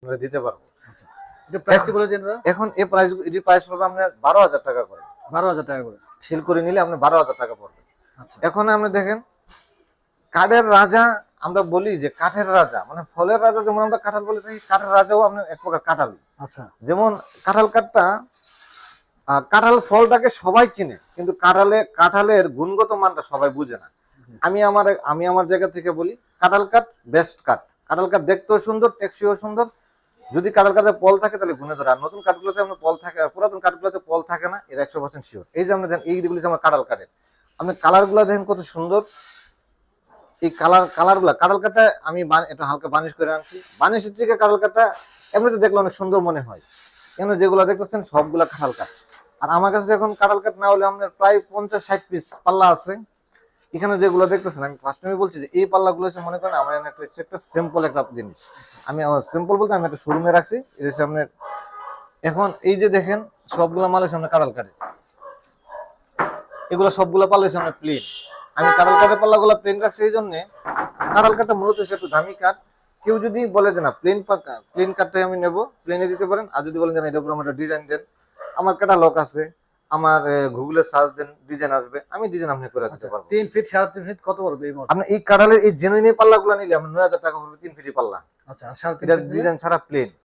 আমরা দিতে পারবো। আচ্ছা, এটা প্রাইসটি বলে দিন ভাই। এখন এই প্রাইস পড়বে আপনার 12,000 টাকা করে। 12,000 টাকা করে সিল করে নিলে আপনার 12,000 টাকা পড়বে। আচ্ছা, এখন আপনি দেখেন কাঠের রাজা, আমরা বলি যে কাঠের রাজা মানে ফলের রাজা, যেমন আমরা কাঁঠাল বলে থাকি, কাঠের রাজাও আপনার এক প্রকার কাঁঠাল। আচ্ছা, যেমন কাঁঠাল কাঠটা, কাঁঠাল ফলটাকে সবাই চিনে, কিন্তু কাঁঠালের গুণগত মানটা সবাই বুঝে না। আমি আমার জায়গা থেকে বলি, কাঁঠাল কাঠ বেস্ট কাঠ। কাঁঠাল কাঠ দেখতেও সুন্দর, টেকসইও সুন্দর। যদি কাঁঠাল কাঠে পল থাকে তাহলে গুণে ধরে। আর নতুন কাঠগুলোতে আপনার পল থাকে, আর পুরাতন কাঠগুলোতে পল থাকে না, এটা 100% শিওর। এই যে আমরা দেখেন এইগুলি আমার কাঁঠাল কাঠের, আপনি কালার গুলা দেখেন কত সুন্দর। এই কালার গুলা কাঁঠাল কাঠটা আমি একটু হালকা বানিশ করে আনছি। বানিশের থেকে কাঁঠাল কাঠটা এমনিতে দেখলে অনেক সুন্দর মনে হয়, কেন যেগুলো দেখতেছেন সবগুলা কাঁঠাল কাঠ। আর আমার কাছে এখন কাঁঠাল কাঠ না হলে আপনার প্রায় 50-60 পিস পাল্লা আছে। এখানে যেগুলো দেখতেছেন, আমি ফার্স্ট টাইমে বলছি যে এই পাল্লাগুলো হচ্ছে, মনে করেন আমার একটা সিম্পল একটা জিনিস। আমি সিম্পল বলতে আমি একটা শোরুমে রাখছি, এটা হচ্ছে আপনার। এখন এই যে দেখেন সবগুলা মালের সামনে কাঁঠাল কাঠে, এগুলো সবগুলা পাল্লা সামনে প্লেন। আমি কাঁঠাল কাঠের পাল্লাগুলো প্লেন রাখছি এই জন্য। কাঁঠাল কাঠটা মূলত একটু দামি কাঠ। কেউ যদি বলে যে না প্লেন কাঠটাই আমি নেবো, প্লেনে দিতে পারেন। আর যদি বলেন যে এটার উপর আমার ডিজাইন দেন, আমার ক্যাটালগ আছে, আমার গুগলে সার্চ দেন, ডিজাইন আসবে, আমি ডিজাইন আপনি করে দিতে পারবো। 3 ফিট 3.5 ফিট কত পড়বে এই মডেল? আপনি এই কাঁঠালের এই জেনুইন পাল্লাগুলো নিলে আপনি 9,000 টাকা পড়বে 3 ফিট পাল্লা। আচ্ছা, আর 3.5 এটা ফিট ডিজাইন ছাড়া প্লেন।